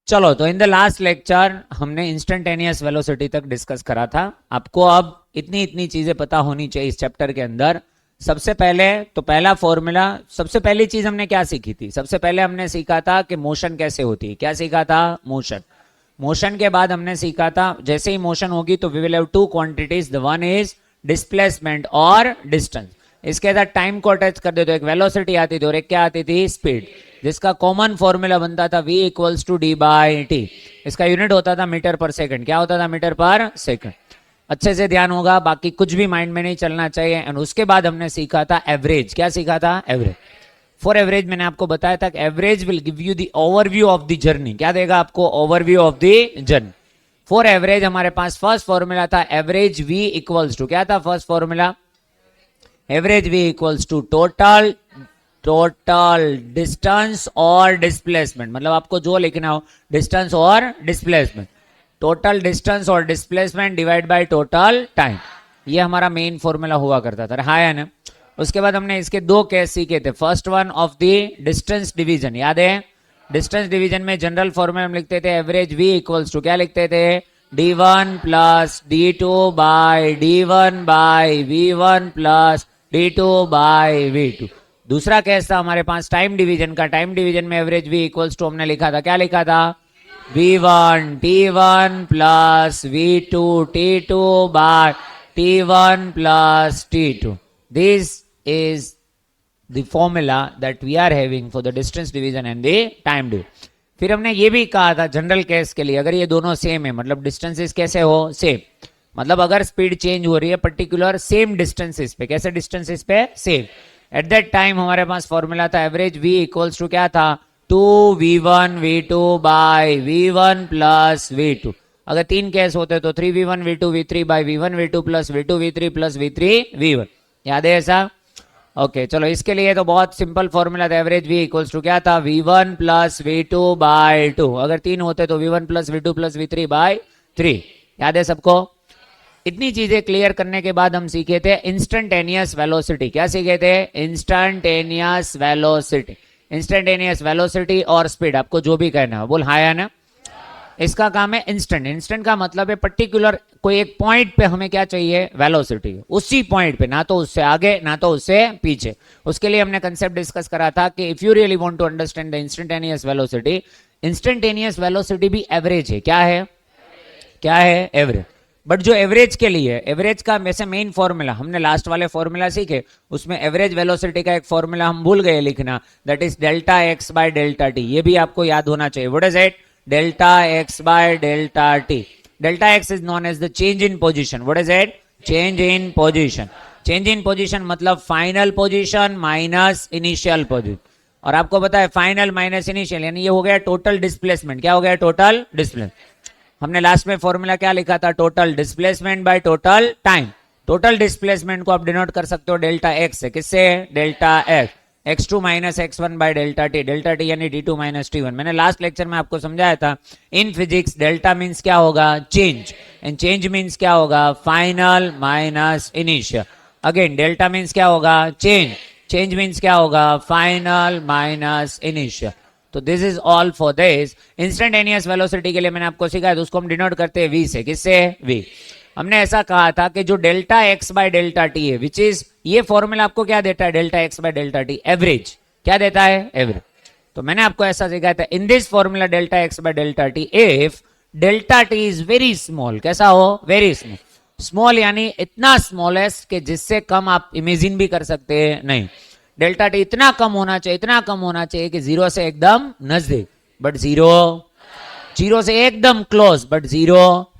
चलो, तो in the last lecture हमने इंस्टेंटेनियस वेलोसिटी तक डिस्कस करा था। आपको अब इतनी इतनी चीजें पता होनी चाहिए इस चैप्टर के अंदर। सबसे पहले तो पहला फॉर्मूला, सबसे पहली चीज हमने क्या सीखी थी? सबसे पहले हमने सीखा था कि मोशन कैसे होती है। क्या सीखा था? मोशन। मोशन के बाद हमने सीखा था जैसे ही मोशन होगी तो we will have two quantities, the one is displacement और डिस्टेंस। इसके साथ टाइम को अटैच कर दे तो एक वेलोसिटी आती थी और एक क्या आती थी? स्पीड, जिसका कॉमन फॉर्मूला बनता था v equals to D by T. इसका यूनिट होता था मीटर पर सेकंड। क्या होता था? Metre per second. अच्छे से ध्यान होगा, बाकी कुछ भी माइंड में नहीं चलना चाहिए। एंड उसके बाद हमने सीखा था एवरेज। क्या सीखा था? एवरेज। फॉर एवरेज मैंने आपको बताया था कि average will give you the overview of the journey. क्या देगा आपको? Overview of the journey. For average हमारे पास फर्स्ट फॉर्मूला था एवरेज v इक्वल्स टू, क्या था first formula? Average v equals to total distance और डिस्प्लेसमेंट। मतलब आपको जो लिखना हो, डिस्टेंस और डिस्प्लेसमेंट। टोटल डिस्टेंस और displacement divide by total time. ये हमारा मेन फॉर्मूला हुआ करता था। हाँ या ना? उसके बाद हमने इसके दो केस सीखे थे। First one of the distance division, याद है? डिस्टेंस डिवीजन में जनरल फॉर्मूला हम लिखते थे एवरेज v इक्वल्स टू, क्या लिखते थे? d1 plus d2 by d1 by v1 plus d2 by v2। दूसरा केस था हमारे पास टाइम डिवीजन का। टाइम डिवीजन में एवरेज v इक्वल्स टू हमने लिखा था, क्या लिखा था? v1 t1 plus v2 t2 by t1 plus t2। This is the formula that we are having for the distance division and the time division. फिर हमने ये भी कहा था जनरल केस के लिए, अगर ये दोनों सेम है, मतलब डिस्टेंसेस कैसे हो? सेम। मतलब अगर स्पीड चेंज हो रही है पर्टिकुलर सेम डिस्टेंसेस पे, कैसे डिस्टेंसेस पे? सेम। एट दैट टाइम हमारे पास फॉर्मूला था एवरेज v इक्वल्स टू, क्या था? 2v1 v2 bye v1 plus v2। अगर तीन केस होते तो 3v1 v2 v3 bye v1 v2 plus v2 v3 plus v3 v1। याद है ऐसा? ओके चलो, इसके लिए तो बहुत सिंपल फॉर्मूला था एवरेज v इक्वल्स टू, क्या था? v1 plus v2 bye 2। अगर तीन होते तो v1 plus v2 plus v3 bye 3। याद है सबको? इतनी चीजें क्लियर करने के बाद हम सीखे थे इंस्टेंटेनियस वेलोसिटी। क्या सीखे थे? Instantaneous velocity. इंस्टेंटेनियस वेलोसिटी और स्पीड, आपको जो भी कहना है बोल हाँ या ना। इसका काम है इंस्टेंट। इंस्टेंट का मतलब है पर्टिकुलर कोई एक पॉइंट पे हमें क्या चाहिए? वेलोसिटी। उसी पॉइंट पे, ना तो उससे आगे ना तो उससे पीछे। उसके लिए हमने कंसेप्ट डिस्कस करा था कि if you really want to understand the instantaneous velocity, instantaneous velocity भी एवरेज है। क्या है? क्या है? एवरेज। बट जो एवरेज के लिए, एवरेज का वैसे मेन फॉर्मूला हमने लास्ट वाले फॉर्मूला सीखे, उसमें एवरेज वेलोसिटी का एक फॉर्मूला हम भूल गए लिखना, that is delta x by delta T. ये भी आपको याद होना चाहिए। What is it? Delta x by delta T. Delta X is known as the change in position. What is it? Change in position. Change in position मतलब final position minus initial position. और आपको पता है final minus initial यानी ये हो गया total displacement. क्या हो गया? Total displacement. हमने लास्ट में फॉर्मूला क्या लिखा था? Total displacement bye total time. Total displacement को आप डिनोट कर सकते हो डेल्टा एक्स से। किससे? Delta x. x2 minus x1 bye delta T. Delta T यानी d2 माइनस t1। मैंने लास्ट लेक्चर में आपको समझाया था इन फिजिक्स डेल्टा मीन्स क्या होगा? चेंज। एंड चेंज मीन्स क्या होगा? Final minus initial. Again delta means क्या होगा? चेंज। चेंज मीन्स क्या होगा? Final minus initial. तो this is all for this. Instantaneous velocity के लिए मैंने आपको सिखाया, तो उसको हम डिनोट करते हैं v से। किससे? v। हमने ऐसा कहा था कि जो delta x by delta T है, विच इज, ये फॉर्मूला आपको क्या देता है? Delta x by delta T, average. क्या देता है? एवरेज। तो मैंने आपको ऐसा सिखाया था in this formula delta x by delta T, if delta T is very small. कैसा हो? Very small. स्मॉल यानी इतना स्मॉलेस्ट कि जिससे कम आप इमेजिन भी कर सकते हैं नहीं। डेल्टा टी इतना कम होना चाहिए, इतना कम होना चाहिए कि जीरो से एकदम नजदीक, बट जीरो, जीरो से एकदम क्लोज बट जीरो,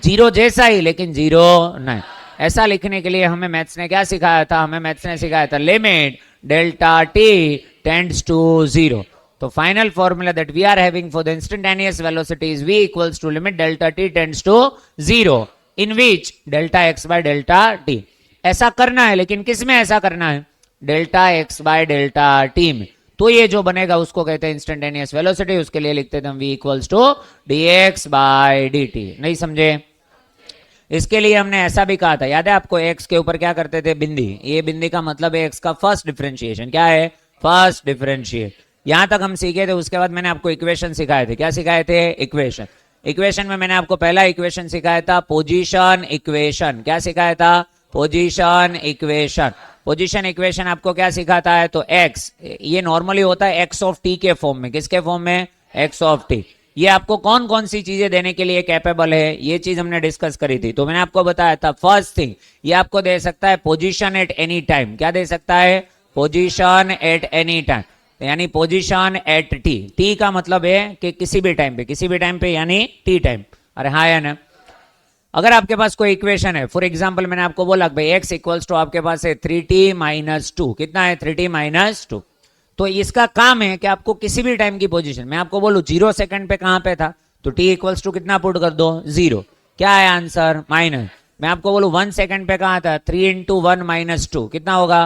जीरो जैसा ही लेकिन जीरो नहीं। ऐसा लिखने के लिए हमें मैथ्स ने क्या सिखाया था? हमें मैथ्स ने सिखाया था limit delta t tends to zero. तो final formula that we are having for the instantaneous velocity is v equals to limit delta t tends to zero in which delta x by delta t. ऐसा करना है, लेकिन किस में ऐसा करना है? Delta x by delta t में। तो ये जो बनेगा उसको कहते हैं इंस्टेंटेनियस वेलोसिटी। उसके लिए लिखते थे हम v equals to dx by dt। नहीं समझे? इसके लिए हमने ऐसा भी कहा था, याद है आपको? x के ऊपर क्या करते थे? बिंदी। ये बिंदी का मतलब है x का फर्स्ट डिफरेंशिएशन। क्या है? First differentiate. यहां तक हम सीखे थे, उसके बाद मैंने आपको इक्वेशन सिखाए थे। क्या सिखाए थे? इक्वेशन। इक्वेशन में मैंने आपको पहला इक्वेशन सिखाया था पोजीशन इक्वेशन। क्या सिखाया था? Position equation. पोजीशन इक्वेशन आपको क्या सिखाता है? तो एक्स, ये नॉर्मली होता है एक्स ऑफ टी के फॉर्म में। किसके फॉर्म में? X of T. ये आपको कौन कौन सी चीजें देने के लिए कैपेबल है, ये चीज हमने डिस्कस करी थी। तो मैंने आपको बताया था फर्स्ट थिंग, ये आपको दे सकता है पोजीशन एट एनी टाइम। क्या दे सकता है? पोजीशन एट एनी टाइम, यानी पोजीशन एट टी। टी का मतलब है कि किसी भी टाइम पे, किसी भी टाइम पे यानी टी टाइम। अरे हाँ या ना? अगर आपके पास कोई इक्वेशन है, फॉर एग्जांपल मैंने आपको बोला भाई एक्स इक्वल्स टू आपके पास है 3t माइनस 2। कितना है? 3t minus 2। तो इसका काम है कि आपको किसी भी टाइम की पोजीशन, मैं आपको बोलूं 0 सेकंड पे कहां पे था, तो t इक्वल्स टू कितना पुट कर दो? 0। क्या है आंसर? माइनस। मैं आपको बोलूं 1 सेकंड पे कहां था, 3 इंटू 1 माइनस 2 कितना होगा?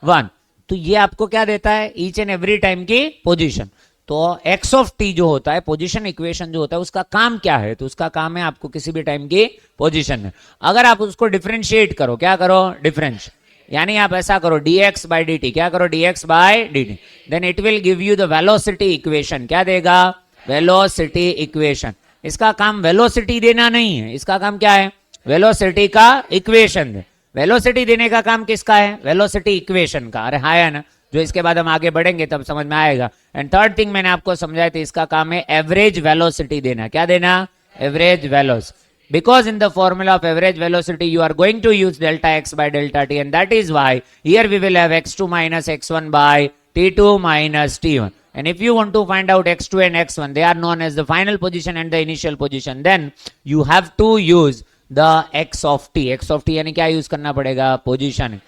1। तो ये आपको क्या देता है? ईच एंड एवरी टाइम की पोजीशन। तो एक्स ऑफ टी जो होता है, पोजीशन इक्वेशन जो होता है, उसका काम क्या है? तो उसका काम है आपको किसी भी टाइम की पोजीशन में, अगर आप उसको डिफरेंशिएट करो, क्या करो? डिफरेंस, यानी आप ऐसा करो dx बाई dt। क्या करो? dx by dt, then it will give you the velocity equation. क्या देगा? Velocity equation. इसका काम वेलोसिटी देना नहीं है, इसका काम क्या है? वेलोसिटी का इक्वेशन दे। वेलोसिटी देने का काम किसका है? वेलोसिटी इक्वेशन का। अरे हाँ है ना? जो इसके बाद हम आगे बढ़ेंगे तब समझ में आएगा। एंड थर्ड थिंग मैंने आपको समझाया था, इसका काम है एवरेज वेलोसिटी देना। क्या देना? Average velocity. Because in the formula of average velocity you are going to use delta x by delta t, and that is why here we will have x2 minus x1 by t2 minus t1. And if you want to find out x2 and x1, they are known as the final position and the initial position, then you have to use the x of t. x of t यानी क्या use करना पड़ेगा? Position.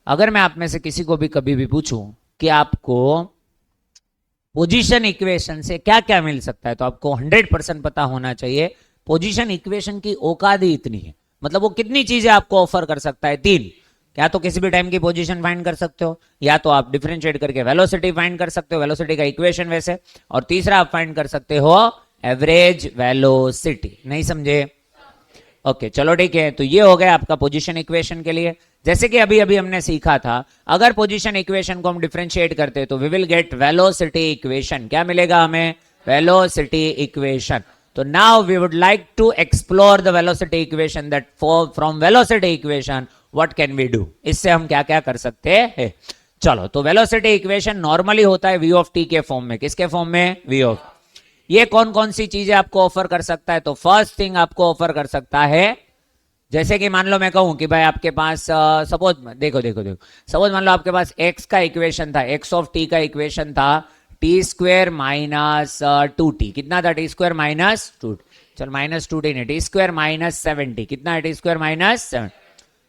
अगर मैं आप में से किसी को भी कभी भी पूछूं कि आपको पोजीशन इक्वेशन से क्या क्या मिल सकता है, तो आपको 100% पता होना चाहिए पोजीशन इक्वेशन की औकात ही इतनी है। मतलब वो कितनी चीजें आपको ऑफर कर सकता है? 3। क्या तो किसी भी टाइम की पोजीशन फाइंड कर सकते हो, या तो आप डिफरेंशिएट करके वेलोसिटी फाइंड कर सकते हो, वेलोसिटी का इक्वेशन वैसे, और तीसरा आप फाइंड कर सकते हो एवरेज वेलोसिटी। नहीं समझे? ओके चलो ठीक है। तो ये हो गया आपका पोजीशन इक्वेशन के लिए। जैसे कि अभी अभी हमने सीखा था, अगर पोजीशन इक्वेशन को हम डिफरेंशिएट करते हैं तो we will get velocity equation. क्या मिलेगा हमें? Velocity equation. So now we would like to explore the velocity equation, that from velocity equation what can we do? इससे हम क्या क्या कर सकते हैं? चलो, तो velocity equation नॉर्मली होता है v of t के फॉर्म में। किसके फॉर्म में? v of। ये कौन कौन सी चीजें आपको ऑफर कर सकता है? तो फर्स्ट थिंग आपको ऑफर कर सकता है, जैसे कि मान लो मैं कहूं कि भाई आपके पास सपोज देखो देखो देखो, सपोज मान लो आपके पास x का इक्वेशन था, x ऑफ t का इक्वेशन था टी स्क्वेयर माइनस 2t। कितना था? T square minus 2। चल माइनस 2t नहीं, टी स्क्वेयर माइनस 7t। कितना है? T square minus 7।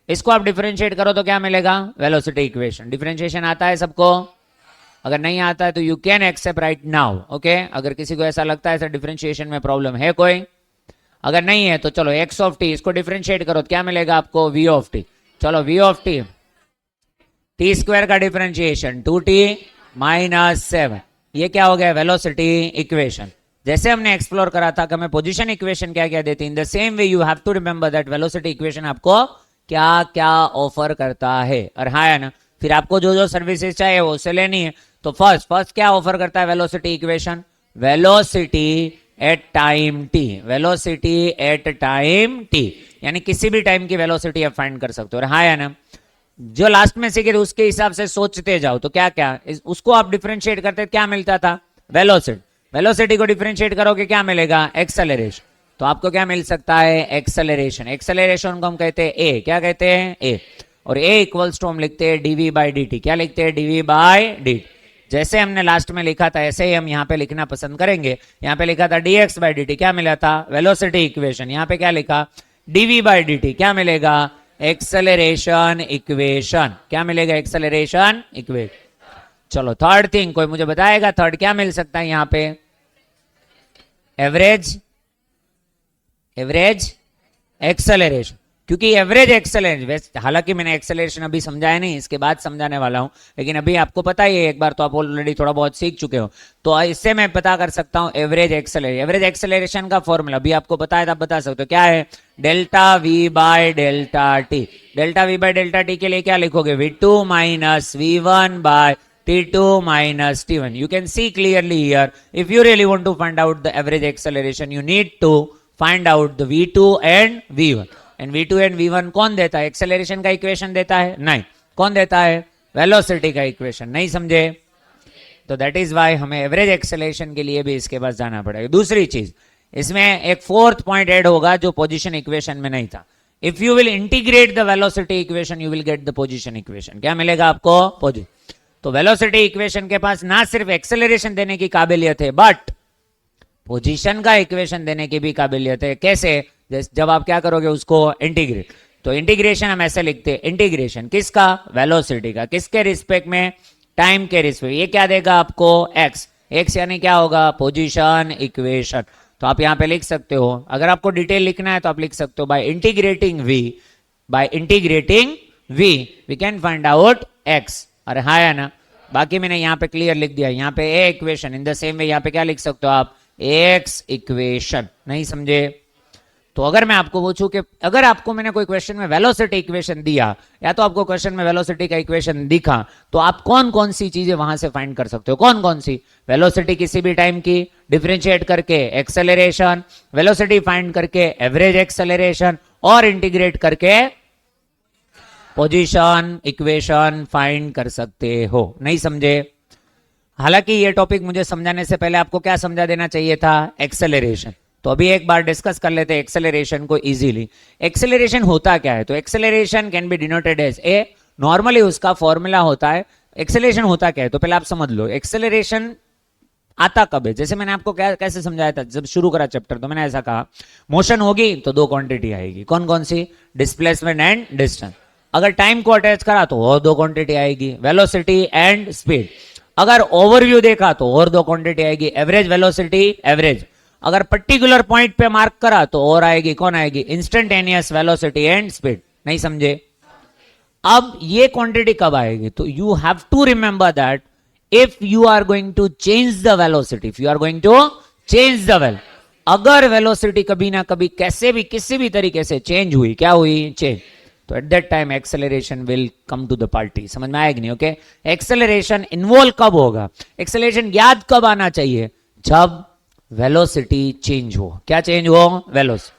इसको आप डिफरेंशिएट करो तो क्या मिलेगा? Velocity equation. डिफरेंशिएशन आता है सबको? अगर नहीं आता है तो you can accept right now. Okay, अगर किसी को ऐसा लगता है डिफरेंशिएशन में प्रॉब्लम है कोई, अगर नहीं है तो चलो एक्स ऑफ टी, इसको डिफरेंशिएट करो तो क्या मिलेगा आपको? V of t. चलो v of t, t square का डिफरेंशिएशन 2t माइनस 7, ये क्या हो गया? Velocity equation. जैसे हमने एक्सप्लोर करा था कि हमें पोजीशन इक्वेशन क्या क्या देती है, in the same way you have to remember that velocity equation आपको क्या क्या ऑफर करता है। और हाँ है ना? फिर आपको जो जो सर्विसेज चाहिए वो उससे लेनी है। तो फर्स्ट क्या ऑफर करता है velocity equation? Velocity at time T. Velocity at time T, यानी किसी भी टाइम की वेलोसिटी आप फाइंड कर सकते हो। और हाँ है ना? जो लास्ट में सीखे थे उसके हिसाब से सोचते जाओ, तो क्या क्या उसको आप डिफरेंशिएट करते क्या मिलता था? वेलोसिटी। वेलोसिटी को डिफरेंशिएट करोगे क्या मिलेगा? एक्सेलरेशन। तो आपको क्या मिल सकता है? एक्सेलरेशन। एक्सेलरेशन को हम कहते हैं ए। क्या कहते हैं? ए। और ए इक्वल्स टू हम लिखते हैं डीवी बाई डी टी। क्या लिखते हैं? DV by D. जैसे हमने लास्ट में लिखा था ऐसे ही हम यहाँ पे लिखना पसंद करेंगे। यहाँ पे लिखा था dx बाई डी टी, क्या मिला था? Velocity equation. यहाँ पे क्या लिखा? dv बाई डी टी, क्या मिलेगा? Acceleration equation. क्या मिलेगा? Acceleration equation. चलो थर्ड थिंग, कोई मुझे बताएगा थर्ड क्या मिल सकता है यहाँ पे? Average acceleration. क्योंकि एवरेज एक्सेलरेशन, हालांकि मैंने एक्सेलरेशन अभी समझाया नहीं, इसके बाद समझाने वाला हूं, लेकिन अभी आपको पता ही है, एक बार तो आप ऑलरेडी थोड़ा बहुत सीख चुके हो, तो इससे मैं पता कर सकता हूं एवरेज एक्सेलरेशन। एवरेज एक्सेलरेशन का फॉर्मूला अभी आपको बताया था, आप बता सकते हो क्या है? Delta V by delta T. Delta V by delta T के लिए क्या लिखोगे? v2 minus v1 by t2 minus t1. You can see clearly here, if you really want to find out the average acceleration, you need to find out the v2 and v1. And v2 and v1 कौन देता है? Acceleration का equation देता है? नहीं. कौन देता है? वेलोसिटी का इक्वेशन. नहीं समझे? तो दैट इज वाई हमें एवरेज एक्सेलरेशन के लिए भी इसके पास जाना पड़ेगा. दूसरी चीज, इसमें एक फोर्थ पॉइंट ऐड होगा जो पोजीशन इक्वेशन में नहीं था. If you will integrate the velocity equation, you will get the position equation. क्या मिलेगा आपको? पोजीशन. तो वेलोसिटी इक्वेशन के पास ना सिर्फ एक्सेलरेशन देने की काबिलियत है, बट पोजीशन का इक्वेशन देने की भी काबिलियत है. कैसे? जब आप क्या करोगे, उसको इंटीग्रेट. तो इंटीग्रेशन हम ऐसे लिखते हैं, इंटीग्रेशन किसका? वेलोसिटी का. किसके रिस्पेक्ट में? टाइम के रिस्पेक्ट. ये क्या देगा आपको? एक्स. एक्स यानी क्या होगा? Position equation. तो आप यहां पे लिख सकते हो. अगर आपको डिटेल लिखना है तो आप लिख सकते हो by integrating v we can find out x. अरे हाँ है ना? बाकी मैंने यहाँ पे क्लियर लिख दिया. यहाँ पे a equation. In the same way यहाँ पे क्या लिख सकते हो आप? X equation. नहीं समझे? तो अगर मैं आपको पूछूं कि अगर आपको मैंने कोई क्वेश्चन में वेलोसिटी इक्वेशन दिया, या तो आपको क्वेश्चन में वेलोसिटी का इक्वेशन दिखा, तो आप कौन कौन सी चीजें वहां से फाइंड कर सकते हो? कौन कौन सी? वेलोसिटी किसी भी टाइम की, डिफरेंशिएट करके एक्सेलरेशन, वेलोसिटी फाइंड करके एवरेज एक्सेलरेशन, और इंटीग्रेट करके पोजीशन इक्वेशन फाइंड कर सकते हो. नहीं समझे? हालांकि ये टॉपिक मुझे समझाने से पहले आपको क्या समझा देना चाहिए था? एक्सेलरेशन. तो अभी एक बार डिस्कस कर लेते हैं एक्सेलरेशन को इजीली. एक्सेलरेशन होता क्या है? तो acceleration can be denoted as A, normally उसका फॉर्मूला होता है. एक्सेलरेशन होता क्या है? तो पहले आप समझ लो एक्सेलरेशन आता कब है. जैसे मैंने आपको कैसे समझाया था जब शुरू करा चैप्टर, तो मैंने ऐसा कहा मोशन होगी तो दो क्वांटिटी आएगी. कौन कौन सी? Displacement and distance. अगर टाइम को अटैच करा तो और दो क्वांटिटी आएगी, वेलोसिटी एंड स्पीड. अगर ओवरव्यू देखा तो और दो क्वांटिटी आएगी, एवरेज वेलोसिटी, एवरेज. अगर पर्टिकुलर पॉइंट पे मार्क करा तो और आएगी. कौन आएगी? Instantaneous velocity and speed. नहीं समझे? अब ये क्वांटिटी कब आएगी? तो you have to remember that if you are going to change the velocity, if you are going to change the well, अगर वेलोसिटी कभी ना कभी कैसे भी किसी भी तरीके से चेंज हुई, क्या हुई? चेंज. तो at that time acceleration will come to the party. समझ में आएगी नहीं? ओके. एक्सेलरेशन इन्वॉल्व कब होगा? एक्सेलरेशन याद कब आना चाहिए? जब वेलोसिटी चेंज हो. क्या चेंज हो? वेलोसिटी.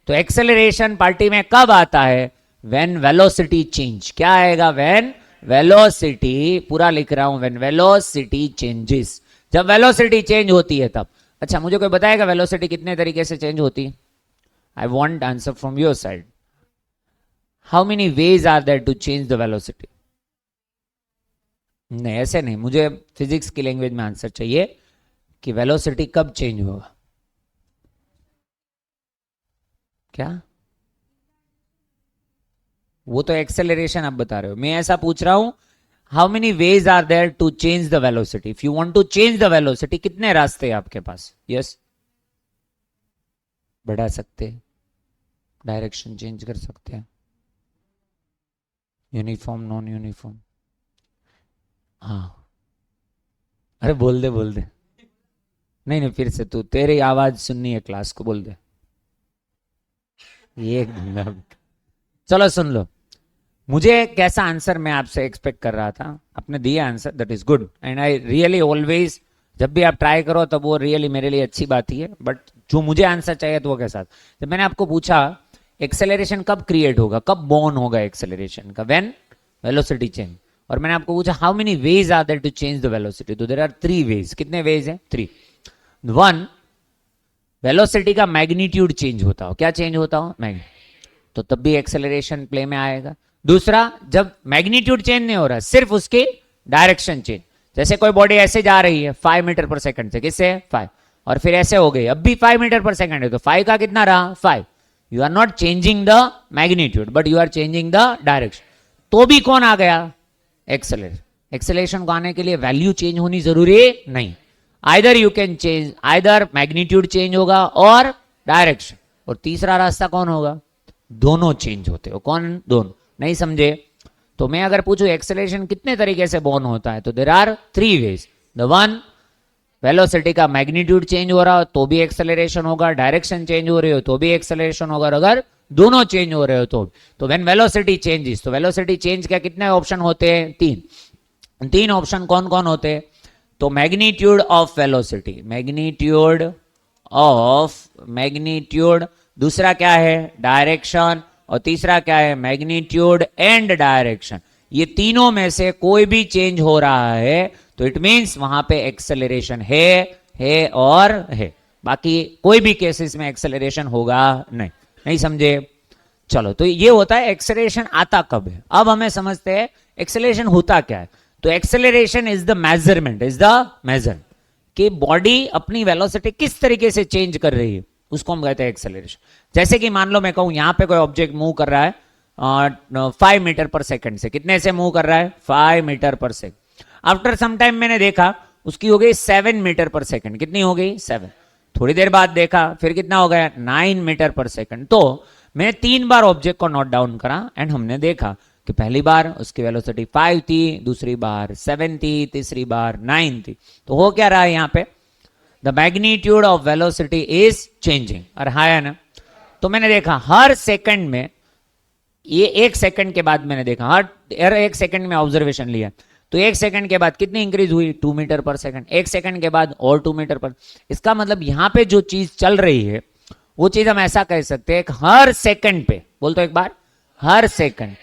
तो एक्सेलरेशन पार्टी में कब आता है? When velocity change. क्या आएगा? व्हेन वेलोसिटी, पूरा लिख रहा हूं, व्हेन वेलोसिटी चेंजेस. जब वेलोसिटी चेंज होती है तब. अच्छा, मुझे कोई बताएगा वेलोसिटी कितने तरीके से चेंज होती है? I want answer from your side. How many ways are there to change the velocity? नहीं, ऐसे नहीं. मुझे फिजिक्स की लैंग्वेज में आंसर चाहिए कि वेलोसिटी कब चेंज होगा. क्या? वो तो एक्सेलरेशन आप बता रहे हो. मैं ऐसा पूछ रहा हूं, how many ways are there to change the velocity? If you want to change the velocity, कितने रास्ते हैं आपके पास? यस, बढ़ा सकते हैं, डायरेक्शन चेंज कर सकते हैं, यूनिफॉर्म, नॉन यूनिफॉर्म. हाँ, अरे बोल दे बोल दे. नहीं नहीं, फिर से तू, तेरी आवाज सुननी है क्लास को, बोल दे. ये चलो सुन लो. मुझे कैसा आंसर मैं आपसे एक्सपेक्ट कर रहा था, आपने दिया answer, that is good. And I really always, जब भी आप ट्राई करो तब वो रियली मेरे लिए अच्छी बात ही है. बट जो मुझे आंसर चाहिए तो वो कैसा? जब मैंने आपको पूछा एक्सेलरेशन कब क्रिएट होगा, कब बॉर्न होगा एक्सेलरेशन का? When velocity change. और मैंने आपको पूछा how many ways are there to change the velocity? तो देयर आर 3 वेज. कितने वेज हैं? 3. 1, वेलोसिटी का मैग्नीट्यूड चेंज होता हो. क्या चेंज होता हो? मैग्नीट्यूड. तो तब भी एक्सेलरेशन प्ले में आएगा. दूसरा, जब मैग्नीट्यूड चेंज नहीं हो रहा, सिर्फ उसकी डायरेक्शन चेंज. जैसे कोई बॉडी ऐसे जा रही है 5 मीटर पर सेकंड से, किससे? 5, और फिर ऐसे हो गई, अब भी 5 मीटर पर सेकंड है, तो 5 का कितना रहा? 5. You are not changing the magnitude, but you are changing the direction. तो भी कौन आ गया? एक्सेलरेशन. एक्सेलरेशन को आने के लिए वैल्यू चेंज होनी जरूरी नहीं. Either you can change, either magnitude change होगा और डायरेक्शन. और तीसरा रास्ता कौन होगा? दोनों चेंज होते हो. कौन? दोनों. नहीं समझे? तो मैं अगर पूछूं एक्सेलरेशन कितने तरीके से बॉर्न होता है, तो there are 3 ways. The 1, velocity का मैग्नीट्यूड चेंज हो रहा हो तो भी एक्सेलरेशन होगा, डायरेक्शन चेंज हो रही हो तो भी एक्सेलरेशन होगा, अगर दोनों चेंज हो रहे हो तो व्हेन वेलोसिटी चेंजेस. तो वेलोसिटी चेंज का कितने ऑप्शन होते हैं? 3. तीन ऑप्शन कौन कौन होते हैं? तो मैग्नीट्यूड ऑफ वेलोसिटी, मैग्नीट्यूड, दूसरा क्या है? डायरेक्शन, और तीसरा क्या है? Magnitude and direction. ये तीनों में से कोई भी चेंज हो रहा है तो इट मींस वहां पे एक्सेलरेशन है और है। बाकी कोई भी केसेस में एक्सेलरेशन होगा नहीं। नहीं समझे? चलो, तो ये होता है एक्सेलरेशन आता कब है। अब हमें समझते हैं एक्सेलरेशन होता क्या है। तो एक्सेलरेशन इज द मेजर कि बॉडी अपनी वेलोसिटी किस तरीके से चेंज कर रही है, उसको हम कहते हैं एक्सेलरेशन। जैसे कि मान लो मैं कहूं यहां पे कोई ऑब्जेक्ट मूव कर रहा है 5 मीटर पर सेकंड से। कितने से मूव कर रहा है? 5 metre per second. After some time मैंने देखा उसकी हो गई 7 मीटर पर सेकंड। कितनी हो गई? 7। थोड़ी देर बाद देखा फिर कितना हो गया? 9 मीटर पर सेकंड। तो मैंने 3 बार ऑब्जेक्ट को नोट डाउन करा एंड हमने देखा कि पहली बार उसकी वेलोसिटी 5 थी, दूसरी बार 7 थी, तीसरी बार 9 थी। तो हो क्या रहा है यहाँ पे? The magnitude of velocity is changing. और हाँ है ना? तो मैंने देखा हर सेकंड में, ये 1 सेकंड के बाद मैंने देखा, हर 1 सेकंड में ऑब्जर्वेशन लिया तो 1 सेकंड के बाद कितनी इंक्रीज हुई? 2 मीटर पर सेकंड। 1 सेकंड के बाद और 2 मीटर पर। इसका मतलब यहां पे जो चीज चल रही है वो चीज हम ऐसा कह सकते हैं हर सेकंड पे, बोल तो एक बार, हर सेकंड,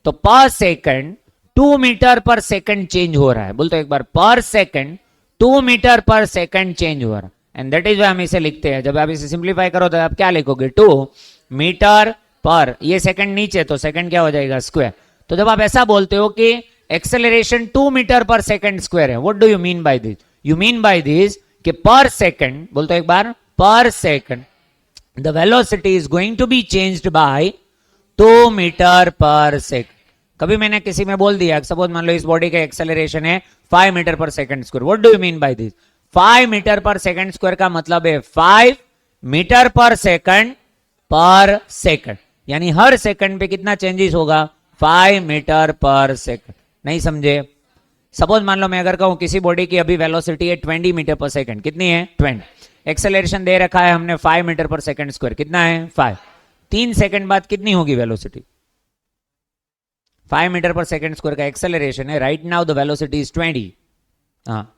तो पर second 2 metre per second change हो रहा है। बोल तो एक बार, per second 2 metre per second change हो रहा है। एंड दैट इज व्हाई हम इसे लिखते हैं। जब आप इसे सिंप्लीफाई करो तो आप क्या लिखोगे? 2 मीटर पर, ये सेकंड नीचे तो सेकंड क्या हो जाएगा? स्क्वायर। तो जब आप ऐसा बोलते हो कि acceleration 2 metre per second square है, what do you mean by this? You mean by this कि पर सेकंड, बोलते एक बार, per second the velocity is going to be changed by 2 metre per second. कभी मैंने किसी में बोल दिया, सपोज मान लो इस बॉडी का एक्सेलरेशन है 5 metre per second square, what do you mean by this? 5 metre per second square का मतलब है 5 मीटर पर सेकंड, यानी हर सेकंड पे कितना चेंजेस होगा? 5 मीटर पर सेकंड। नहीं समझे? सपोज मान लो मैं अगर कहूं किसी बॉडी की अभी वेलोसिटी है 20 मीटर पर सेकंड। कितनी है? 20। एक्सेलरेशन दे रखा है हमने 5 मीटर पर सेकंड स्क्वायर। कितना है? 5। 3 सेकंड बाद कितनी होगी velocity? 5 metre per second square का एक्सेलरेशन है, right now the velocity is 20। हाँ,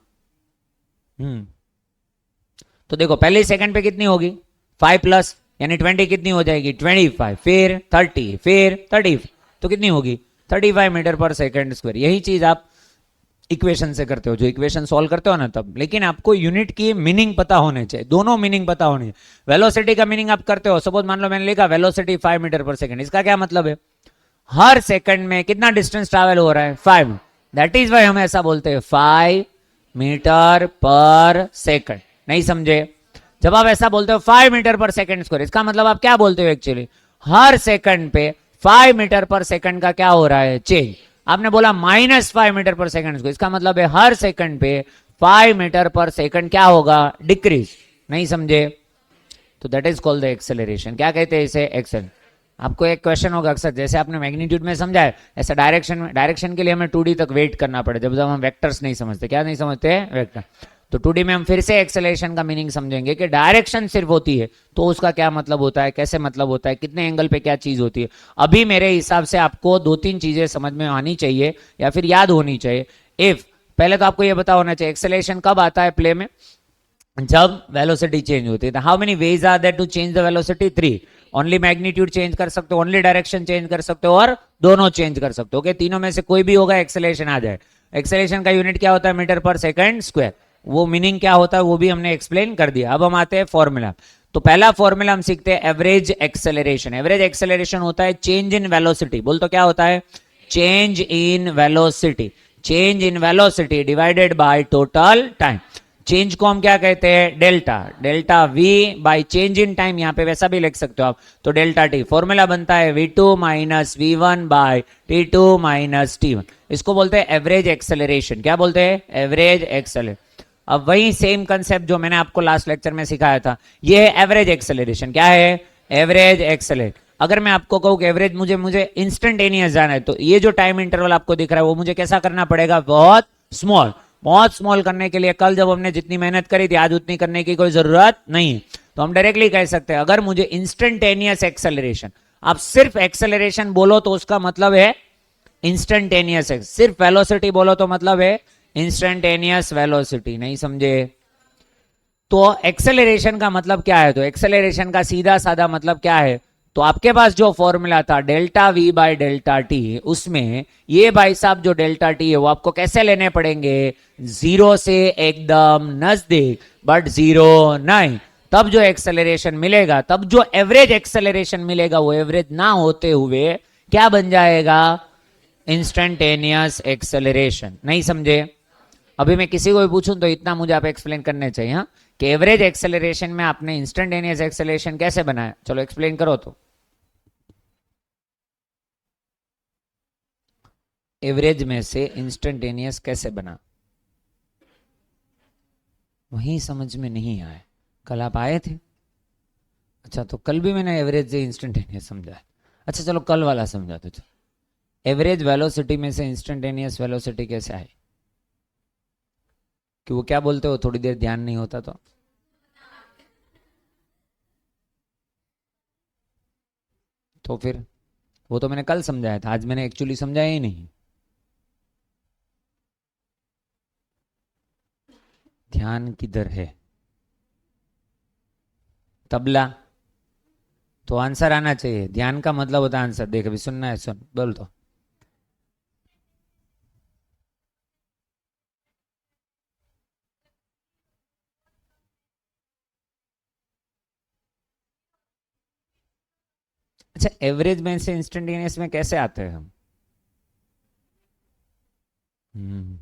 तो देखो पहले सेकंड पे कितनी होगी? 5 प्लस यानी 20 कितनी हो जाएगी? 25, फिर 30, फिर 30, तो कितनी होगी? 35 मीटर पर सेकंड स्क्वायर। यही चीज आप इक्वेशन से करते हो, जो इक्वेशन सॉल्व करते हो ना तब। लेकिन आपको यूनिट की मीनिंग पता होने चाहिए, दोनों मीनिंग पता होनी चाहिए। वेलोसिटी का मीनिंग आप करते हो, सपोज मान लो मैंने लिखा वेलोसिटी 5 मीटर पर सेकंड, इसका क्या मतलब है? हर सेकंड में कितना डिस्टेंस ट्रैवल हो रहा है? 5। दैट इज वाई हम ऐसा बोलते हैं 5 मीटर पर सेकंड। नहीं समझे? जब आप ऐसा बोलते हो 5 मीटर पर सेकंड स्क्वायर, इसका मतलब आप क्या बोलते हो एक्चुअली? हर सेकंड पे 5 मीटर पर सेकंड का क्या हो रहा है? चेंज। आपने बोला -5 मीटर पर सेकंड स्क्वायर, इसका मतलब है हर सेकंड पे 5 मीटर पर सेकंड क्या होगा? डिक्रीज। नहीं समझे? तो that is called the acceleration. क्या कहते हैं इसे? एक्सेल। आपको एक क्वेश्चन होगा अक्सर, जैसे आपने मैग्नीट्यूड में समझा है, ऐसा डायरेक्शन के लिए हमें 2D तक वेट करना पड़े, जब हम वेक्टर्स नहीं समझते। क्या नहीं समझते? वेक्टर। तो 2D में हम फिर से एक्सेलरेशन का मीनिंग समझेंगे कि डायरेक्शन सिर्फ होती है तो उसका क्या मतलब होता है, कैसे मतलब होता है, कितने एंगल पे क्या चीज होती है। अभी मेरे हिसाब से आपको 2-3 चीजें समझ में आनी चाहिए या फिर याद होनी चाहिए। इफ पहले तो आपको यह पता होना चाहिए एक्सेलरेशन कब आता है प्ले में? जब वेलोसिटी चेंज होती है। How many ways are there to change the velocity? 3। Only magnitude change कर सकते हो, ओनली डायरेक्शन चेंज कर सकते हो, और दोनों चेंज कर सकते हो। ओके, तीनों में से कोई भी होगा एक्सेलरेशन आ जाए। एक्सेलरेशन का यूनिट क्या होता है? Metre per second square. वो मीनिंग क्या होता है वो भी हमने एक्सप्लेन कर दिया। अब हम आते हैं फॉर्मूला। तो पहला फॉर्मूला हम सीखते हैं एवरेज एक्सेलरेशन। एवरेज एक्सेलरेशन होता है चेंज इन वेलोसिटी। बोल तो क्या होता है? Change in velocity. Change in velocity divided by total time. Change को हम क्या कहते हैं? Delta. Delta V by change in time, यहां पे वैसा भी लिख सकते हो आप, तो डेल्टा टी। फॉर्मूला बनता है v2 minus v1 by t2 minus t1। इसको बोलते हैं एवरेज एक्सेलरेशन। क्या बोलते हैं? Average acceleration. अब वही सेम कंसेप्ट जो मैंने आपको लास्ट लेक्चर में सिखाया था, ये है एवरेज एक्सेलरेशन। क्या है? Average acceleration. अगर मैं आपको कहूं कि एवरेज मुझे इंस्टेंटेनियस जाना है, तो ये जो टाइम इंटरवल आपको दिख रहा है वो मुझे कैसा करना पड़ेगा? बहुत स्मॉल। बहुत स्मॉल करने के लिए कल जब हमने जितनी मेहनत करी थी आज उतनी करने की कोई जरूरत नहीं है। तो हम डायरेक्टली कह सकते हैं अगर मुझे इंस्टेंटेनियस एक्सेलरेशन, आप सिर्फ एक्सेलरेशन बोलो तो उसका मतलब है इंस्टेंटेनियस है, सिर्फ वेलोसिटी बोलो तो मतलब है इंस्टेंटेनियस वेलोसिटी, नहीं समझे? तो एक्सेलरेशन का मतलब क्या है? तो एक्सेलरेशन का सीधा साधा मतलब क्या है? तो आपके पास जो फॉर्मूला था delta V by delta T, उसमें ये भाई साहब जो डेल्टा टी है वो आपको कैसे लेने पड़ेंगे? जीरो से एकदम नजदीक, बट जीरो नहीं। तब जो एक्सेलरेशन मिलेगा, तब जो एवरेज एक्सेलरेशन मिलेगा, वो एवरेज ना होते हुए क्या बन जाएगा? Instantaneous acceleration. नहीं समझे? अभी मैं किसी को भी पूछूं तो इतना मुझे आप एक्सप्लेन करने चाहिए, हाँ, कि एवरेज एक्सेलरेशन में आपने इंस्टेंटेनियस एक्सेलरेशन कैसे बनाया? चलो एक्सप्लेन करो। तो एवरेज में से इंस्टेंटेनियस कैसे बना? वही समझ में नहीं आया। कल आप आए थे? अच्छा, तो कल भी मैंने एवरेज से इंस्टेंटेनियस समझा। अच्छा चलो कल वाला समझा दो। एवरेज वेलोसिटी में से इंस्टेंटेनियस वेलोसिटी कैसे आए? कि वो क्या बोलते हो, थोड़ी देर ध्यान नहीं होता तो फिर वो तो मैंने कल समझाया था, आज मैंने एक्चुअली समझाया ही नहीं। ध्यान किधर है? तबला। तो आंसर आना चाहिए। ध्यान का मतलब होता है आंसर। देख अभी सुनना है, सुन, बोल तो। अच्छा, एवरेज में से इंस्टेंटेनियस में कैसे आते हैं हम? हम्म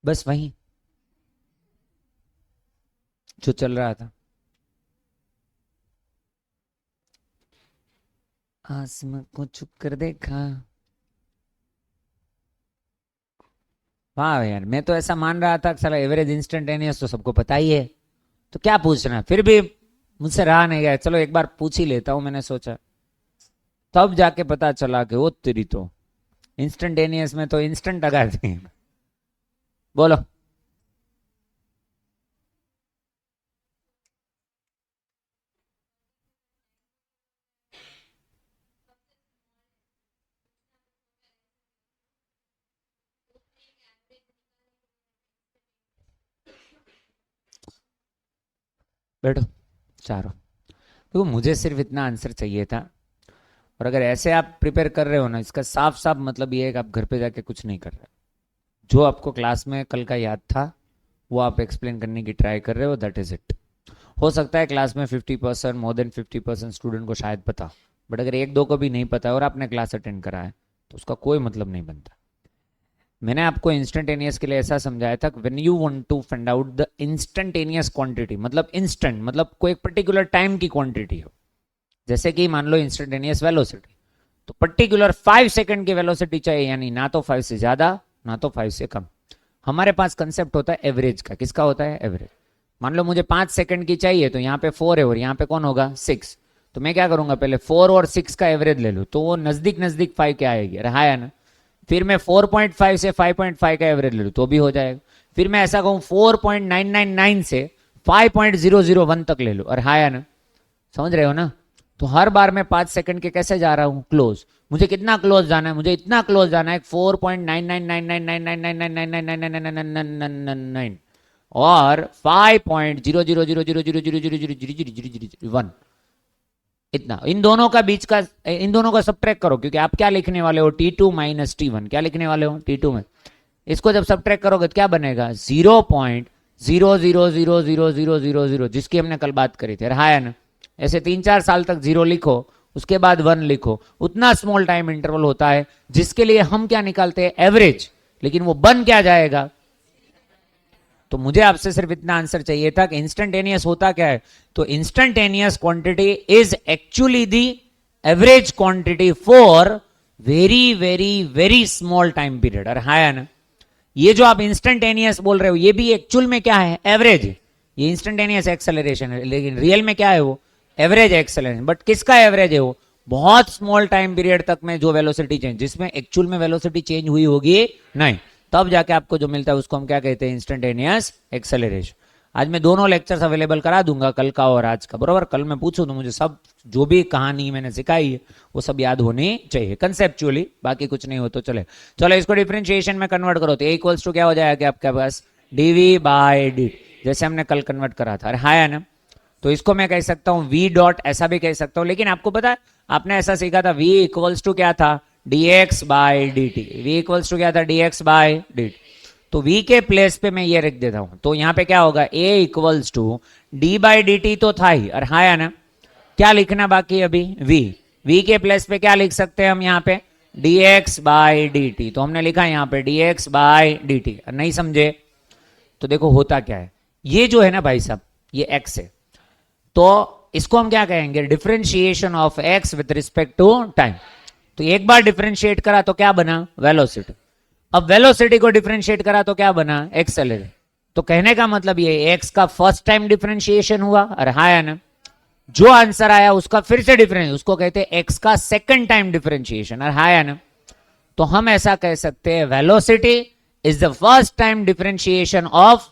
बस वही जो चल रहा था। आसमां को छू कर देखा। वाह यार, मैं तो ऐसा मान रहा था कि साला एवरेज इंस्टेंटेनियस तो सबको पता ही है, तो क्या पूछना। फिर भी मुझसे रहा नहीं गया, चलो एक बार पूछ ही लेता हूं, मैंने सोचा। तब जाके पता चला कि वो तेरी तो इंस्टेंटेनियस में तो इंस्टेंट लगा दी। बोलो। बैठो चारों। तो मुझे सिर्फ इतना आंसर चाहिए था, और अगर ऐसे आप प्रिपेयर कर रहे हो ना, इसका साफ साफ मतलब ये है कि आप घर पे जाके कुछ नहीं कर रहे। जो आपको क्लास में कल का याद था वो आप एक्सप्लेन करने की ट्राई कर रहे हो, दैट इज इट। हो सकता है क्लास में 50%, मोर देन 50% स्टूडेंट को शायद पता, बट अगर एक दो को भी नहीं पता और आपने क्लास अटेंड करा है तो उसका कोई मतलब नहीं बनता। मैंने आपको इंस्टेंटेनियस के लिए ऐसा समझाया था, when you want to find out the instantaneous quantity, मतलब इंस्टेंट मतलब कोई एक पर्टिकुलर टाइम की क्वांटिटी हो, जैसे कि मान लो इंस्टेंटेनियस वेलोसिटी, तो पर्टिकुलर 5 सेकंड की वेलोसिटी चाहिए, यानी ना तो 5 से ज्यादा ना तो 5 से कम। हमारे पास कंसेप्ट होता है एवरेज का। किसका होता है? एवरेज। मान लो मुझे 5 सेकंड की चाहिए, तो यहाँ पे 4 है और यहाँ पे कौन होगा? 6। तो मैं क्या करूंगा, पहले 4 और 6 का एवरेज ले लूँ, तो वो नजदीक नजदीक 5 क्या आएगी? रहा है ना। फिर मैं 4.5 से 5.5 का एवरेज ले लूँ तो भी हो जाएगा। फिर मैं ऐसा कहूँ 4.999 से 5.001 तक ले लूँ, और हाँ या ना। समझ रहे हो ना? तो हर बार मैं 5 सेकंड के कैसे जा रहा हूँ? क्लोज। मुझे कितना क्लोज जाना है? मुझे इतना क्लोज जाना है 4.9999999999999 और 5.0000000000001, इतना। इन दोनों का बीच का, इन दोनों का सब्ट्रैक्ट करो, क्योंकि आप क्या लिखने वाले हो? T2 minus T1। क्या लिखने वाले हो? T2 में। इसको जब सब्ट्रैक्ट करोगे तो क्या बनेगा? 0.0000000, जिसकी हमने कल बात करी थी। रहा है ना? ऐसे 3-4 साल तक जीरो लिखो, उसके बाद 1 लिखो। उतना स्मॉल टाइम इंटरवल होता है जिसके लिए हम क्या निकालते हैं? एवरेज। लेकिन वो बन क्या जाएगा? तो मुझे आपसे सिर्फ इतना आंसर चाहिए था कि इंस्टेंटेनियस होता क्या है। तो instantaneous quantity is actually the average quantity for very very very small time period. और हाँ ना, ये जो आप इंस्टेंटेनियस बोल रहे हो ये भी एक्चुअल में क्या है? एवरेज। ये इंस्टेंटेनियस एक्सेलरेशन है, लेकिन रियल में क्या है? वो एवरेज एक्सेलरेशन। बट किसका एवरेज है? वो बहुत स्मॉल टाइम पीरियड तक में जो वेलोसिटी चेंज, जिसमें एक्चुअल में वेलोसिटी चेंज हुई होगी नहीं। तब जाके आपको जो मिलता है उसको हम क्या कहते हैं, इंस्टेंटेनियस एक्सेलरेशन। आज मैं दोनों लेक्चर्स अवेलेबल करा दूंगा, कल का और आज का, बरोबर। कल मैं पूछूं तो मुझे सब जो भी कहानी मैंने सिखाई है वो सब याद होनी चाहिए कंसेप्चुअली, बाकी कुछ नहीं हो तो चले। चलो इसको डिफरेंशिएशन में कन्वर्ट करो तो इक्वल्स टू क्या हो जाएगा आपके पास, डीवी बाय डी, जैसे हमने कल कन्वर्ट करा था। अरे हाँ है ना, तो इसको मैं कह सकता हूं वी डॉट, ऐसा भी कह सकता हूं, लेकिन आपको पता है आपने ऐसा सीखा था, वी इक्वल्स टू क्या था, dx by dt। v equals to क्या था, dx बाय dt। तो v के प्लेस पे मैं ये रख देता हूं, तो यहां पे क्या होगा, a equals to d by dt तो था ही, और हाँ या ना, क्या लिखना बाकी अभी, v के प्लेस पे क्या लिख सकते हैं हम यहाँ पे, dx बाय dt। तो हमने लिखा यहाँ पे dx बाय dt। नहीं समझे तो देखो होता क्या है, ये जो है ना भाई साहब, ये x है, तो इसको हम क्या कहेंगे, differentiation of x with respect to time. तो एक बार डिफरेंशिएट करा तो क्या बना, वेलोसिटी। अब वेलोसिटी को डिफरेंशिएट करा तो क्या बना, एक्सेलरेशन। तो कहने का मतलब ये x का फर्स्ट टाइम डिफरेंशिएशन हुआ, अरे हाँ या ना, जो आंसर आया उसका फिर से डिफरेंस, उसको कहते हैं x का सेकंड टाइम डिफरेंशिएशन, अरे हाँ या ना। तो हम ऐसा कह सकते हैं, velocity is the first time differentiation of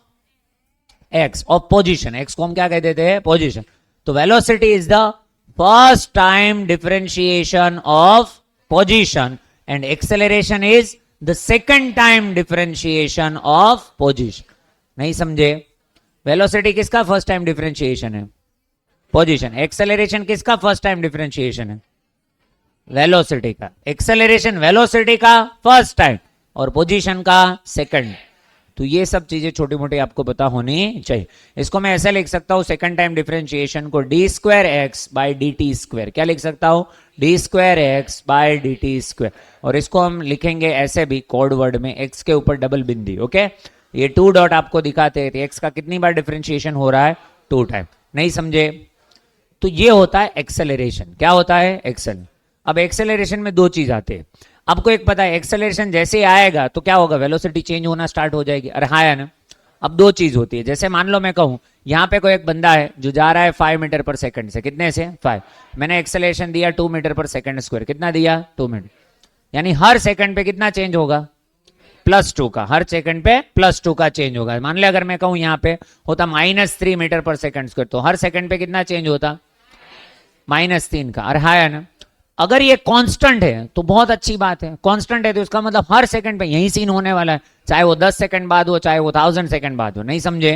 x, of position. x को हम क्या कह देते हैं, पोजीशन। तो velocity is the first time differentiation of position and acceleration is the second time differentiation of position। नहीं समझे, velocity किसका फर्स्ट टाइम डिफरेंशिएशन है, पोजीशन। एक्सेलरेशन किसका फर्स्ट टाइम डिफरेंशिएशन है, वेलोसिटी का। एक्सेलरेशन वेलोसिटी का फर्स्ट टाइम और position का सेकंड। तो ये सब चीजें छोटी मोटी आपको पता होनी चाहिए। इसको मैं ऐसे लिख सकता हूं, सेकंड टाइम डिफरेंशिएशन को D square x by D T square, क्या लिख सकता हूं, D square x by D T square. और इसको हम लिखेंगे ऐसे भी कोड वर्ड में, एक्स के ऊपर डबल बिंदी, ओके। ये टू डॉट आपको दिखाते हैं, एक्स का कितनी बार डिफरेंशिएशन हो रहा है, 2 टाइम। नहीं समझे, तो ये होता है एक्सेलरेशन। क्या होता है, एक्सेल। अब एक्सेलरेशन में 2 चीज आते हैं, आपको एक पता है, एक्सेलरेशन जैसे ही आएगा तो क्या होगा, वेलोसिटी चेंज होना स्टार्ट हो जाएगी, अरे हाँ है ना। अब 2 चीज होती है, जैसे मान लो मैं कहूं यहां पे कोई एक बंदा है जो जा रहा है 5 मीटर पर सेकंड से, कितने से, 5। मैंने एक्सेलरेशन दिया 2 मीटर पर सेकंड स्क्वायर, कितना दिया, 2 मीटर। यानी हर सेकंड पे कितना चेंज होगा, +2 का, हर सेकंड पे +2 का चेंज होगा। मान लिया अगर मैं कहूं यहाँ पे होता -3 मीटर पर सेकंड स्क्वायर, तो हर सेकंड पे कितना चेंज होता, -3 का, अरे हाँ है ना। अगर ये कांस्टेंट है तो बहुत अच्छी बात है, कांस्टेंट है तो इसका मतलब हर सेकंड पे यही सीन होने वाला है, चाहे वो 10 सेकंड बाद हो, चाहे वो 1000 सेकंड बाद हो। नहीं समझे,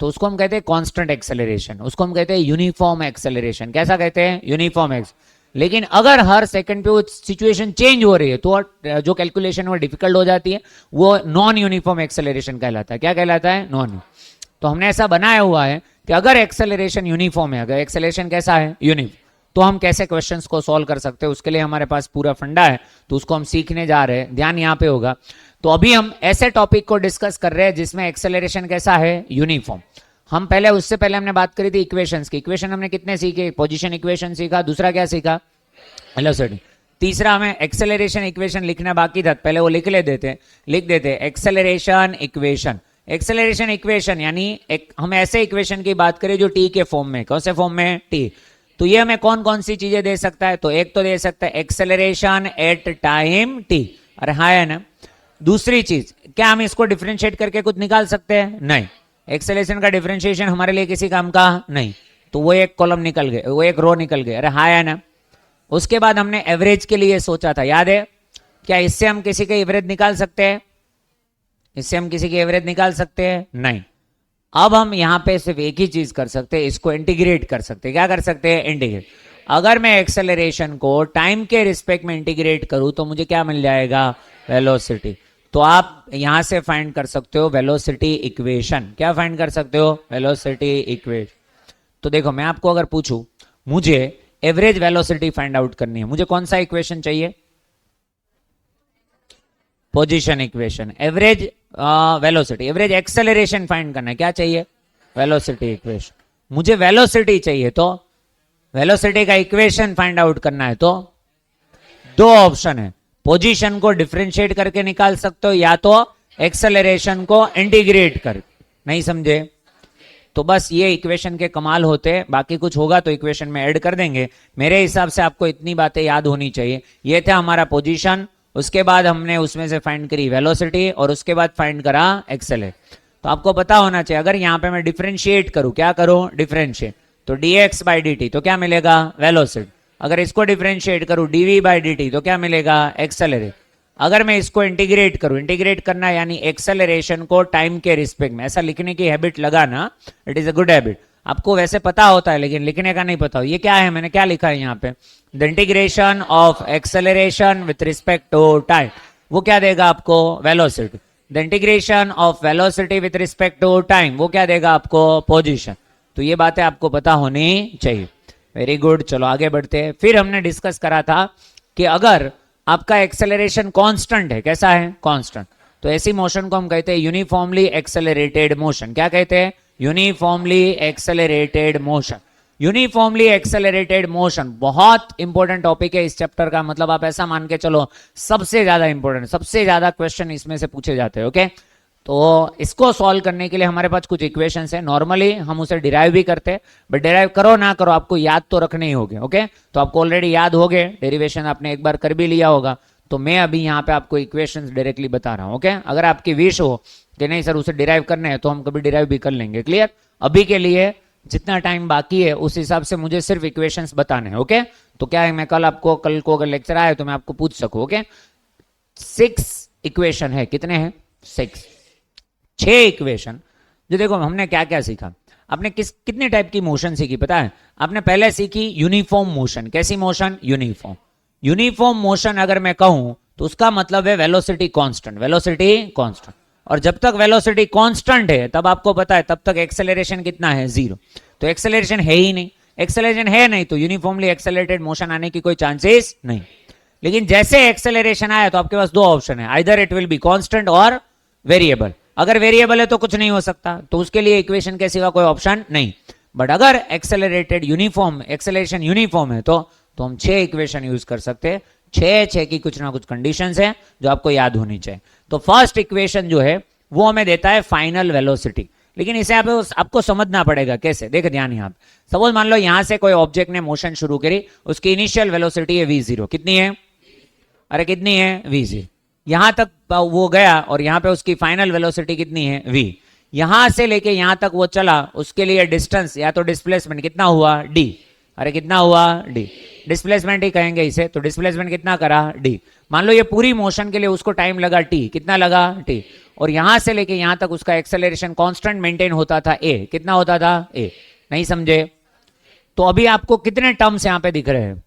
तो उसको हम कहते हैं कांस्टेंट एक्सेलरेशन, उसको हम कहते हैं यूनिफॉर्म एक्सेलरेशन। कैसा कहते हैं, यूनिफॉर्म एक्स। लेकिन अगर हर सेकंड पे वो सिचुएशन चेंज हो रही है तो जो कैलकुलेशन वो डिफिकल्ट हो जाती है, वो नॉन यूनिफॉर्म एक्सेलरेशन कहलाता है। क्या कहलाता है, नॉन। तो हमने ऐसा बनाया हुआ है कि अगर एक्सेलरेशन यूनिफॉर्म है, अगर एक्सेलरेशन कैसा है, यूनिफॉर्म, तो हम कैसे क्वेश्चंस को सॉल्व कर सकते हैं, उसके लिए हमारे पास पूरा फंडा है, तो उसको हम सीखने जा रहे हैं, ध्यान यहाँ पे होगा। तो अभी हम ऐसे टॉपिक को डिस्कस कर रहे हैं जिसमें एक्सेलरेशन कैसा है, यूनिफॉर्म। हम पहले, उससे पहले हमने बात करी थी इक्वेशंस की। इक्वेशन हमने कितने सीखे, पोजीशन इक्वेशन सीखा, दूसरा क्या सीखा, वेलोसिटी, तीसरा हमें एक्सेलरेशन इक्वेशन लिखना बाकी था, पहले वो लिख देते एक्सेलरेशन इक्वेशन। एक्सेलरेशन इक्वेशन यानी हम ऐसे इक्वेशन की बात करें जो टी के फॉर्म में, कौन से फॉर्म में, टी। तो ये हमें कौन कौन सी चीजें दे सकता है, तो एक तो दे सकता है एक्सेलरेशन एट टाइम टी, अरे हाँ है ना। दूसरी चीज, क्या हम इसको डिफरेंशिएट करके कुछ निकाल सकते हैं, नहीं। एक्सेलरेशन का डिफरेंशिएशन हमारे लिए किसी काम का नहीं, तो वो एक कॉलम निकल गए, वो एक रो निकल गए, अरे हाँ है ना। उसके बाद हमने एवरेज के लिए सोचा था, याद है, क्या इससे हम किसी के एवरेज निकाल सकते हैं, इससे हम किसी की एवरेज निकाल सकते हैं, नहीं। अब हम यहां पे सिर्फ एक ही चीज कर सकते हैं, इसको इंटीग्रेट कर सकते हैं। क्या कर सकते हैं, इंटीग्रेट। अगर मैं एक्सेलरेशन को टाइम के रिस्पेक्ट में इंटीग्रेट करूं तो मुझे क्या मिल जाएगा, वेलोसिटी। तो आप यहां से फाइंड कर सकते हो वेलोसिटी इक्वेशन। क्या फाइंड कर सकते हो, वेलोसिटी इक्वेशन। तो देखो मैं आपको अगर पूछूं मुझे एवरेज वेलोसिटी फाइंड आउट करनी है, मुझे कौन सा इक्वेशन चाहिए, position equation. Average velocity, average acceleration find करना है, क्या चाहिए, वेलोसिटी इक्वेशन। मुझे वेलोसिटी चाहिए तो वेलोसिटी का इक्वेशन फाइंड आउट करना है, तो 2 ऑप्शन है, पोजीशन को डिफरेंशिएट करके निकाल सकते हो या तो एक्सेलरेशन को इंटीग्रेट कर। नहीं समझे, तो बस ये इक्वेशन के कमाल होते हैं, बाकी कुछ होगा तो इक्वेशन में ऐड कर देंगे। मेरे हिसाब से आपको इतनी बातें याद होनी चाहिए। ये था हमारा पोजीशन उसके बाद हमने उसमें से फाइंड करी वेलोसिटी और उसके बाद फाइंड करा एक्सेलरेशन। तो आपको पता होना चाहिए अगर यहाँ पे मैं डिफरेंशिएट करूं, क्या करूं, डिफरेंशिएट, तो dx बाई dt तो क्या मिलेगा, वेलोसिटी। अगर इसको डिफरेंशिएट करूं dv बाई dt तो क्या मिलेगा, एक्सेलरेशन। अगर मैं इसको इंटीग्रेट करूं, इंटीग्रेट करना यानी एक्सेलरेशन को टाइम के रिस्पेक्ट में ऐसा लिखने की हैबिट लगाना, it is a good habit. आपको वैसे पता होता है लेकिन लिखने का नहीं पता हो। ये क्या है, मैंने क्या लिखा है यहाँ पे, the integration of acceleration with respect to time, वो क्या देगा आपको, velocity. The integration of velocity with respect to time, वो क्या देगा आपको, पोजीशन। तो ये बातें आपको पता होनी चाहिए। वेरी गुड, चलो आगे बढ़ते हैं। फिर हमने डिस्कस करा था कि अगर आपका एक्सेलरेशन कांस्टेंट है, कैसा है, कांस्टेंट, तो ऐसी मोशन को हम कहते हैं यूनिफॉर्मली एक्सेलरेटेड मोशन। क्या कहते हैं, uniformly accelerated motion. Uniformly accelerated motion बहुत इंपॉर्टेंट टॉपिक है इस चैप्टर का। मतलब आप ऐसा मान के चलो सबसे ज्यादा इंपॉर्टेंट, सबसे ज्यादा क्वेश्चन इसमें से पूछे जाते हैं। ओके, तो इसको सॉल्व करने के लिए हमारे पास कुछ इक्वेशंस है। नॉर्मली हम उसे डिराइव भी करते हैं, बट डिराइव करो ना करो आपको याद तो रखने ही होंगे। ओके, तो आपको ऑलरेडी याद हो गए, डेरिवेशन आपने एक बार कर भी लिया होगा। तो मैं अभी यहाँ पे आपको इक्वेशंस डायरेक्टली बता रहा हूँ। ओके, अगर आपकी विश हो कि नहीं सर उसे डिराइव करने हैं तो हम कभी डिराइव भी कर लेंगे। क्लियर, अभी के लिए जितना टाइम बाकी है उस हिसाब से मुझे सिर्फ इक्वेशंस बताने हैं। ओके, तो क्या है, मैं कल को अगर लेक्चर आए तो मैं आपको पूछ सकूं। ओके, 6 इक्वेशन है, कितने हैं, 6 इक्वेशन। जो देखो हमने क्या क्या सीखा, आपने कितने टाइप की मोशन सीखी पता है। आपने पहले सीखी यूनिफॉर्म मोशन। कैसी मोशन, यूनिफॉर्म। यूनिफॉर्म मोशन अगर मैं कहूं तो उसका मतलब है वेलोसिटी कांस्टेंट, वेलोसिटी कांस्टेंट। और जब तक वेलोसिटी कांस्टेंट है तब आपको पता है तब तक एक्सेलरेशन कितना है, 0। तो एक्सेलरेशन है ही नहीं, एक्सेलरेशन है नहीं तो यूनिफॉर्मली एक्सेलरेटेड मोशन आने की कोई चांसेस नहीं। लेकिन जैसे एक्सेलरेशन आया तो आपके पास 2 ऑप्शन है, either it will be constant और वेरिएबल। अगर वेरिएबल है तो कुछ नहीं हो सकता, तो उसके लिए इक्वेशन के सिवा कोई ऑप्शन नहीं। बट अगर एक्सेलरेटेड यूनिफॉर्म, एक्सेलरेशन यूनिफॉर्म है तो हम 6 इक्वेशन यूज कर सकते हैं। 6 की कुछ ना कुछ कंडीशंस है जो आपको याद होनी चाहिए। तो फर्स्ट इक्वेशन जो है वो हमें देता है फाइनल वेलोसिटी। लेकिन इसे आपको समझना पड़ेगा कैसे, देख ध्यान। यहाँ सपोज मान लो यहां से कोई ऑब्जेक्ट ने मोशन शुरू करी, उसकी इनिशियल वेलोसिटी है v0, कितनी है, अरे कितनी है, v0। यहां तक वो गया और यहां पे उसकी फाइनल वेलोसिटी कितनी है, v। यहां से लेके यहां तक वो चला, उसके लिए डिस्टेंस या तो डिस्प्लेसमेंट कितना हुआ, d। अरे कितना हुआ, d। डिस्प्लेसमेंट ही कहेंगे इसे, तो डिस्प्लेसमेंट कितना करा, d। मान लो ये पूरी मोशन के लिए उसको टाइम लगा t, कितना लगा, t। और यहां से लेके यहां तक उसका एक्सेलरेशन कांस्टेंट मेंटेन होता था a, कितना होता था, a। नहीं समझे, तो अभी आपको कितने टर्म्स यहां पे दिख रहे हैं,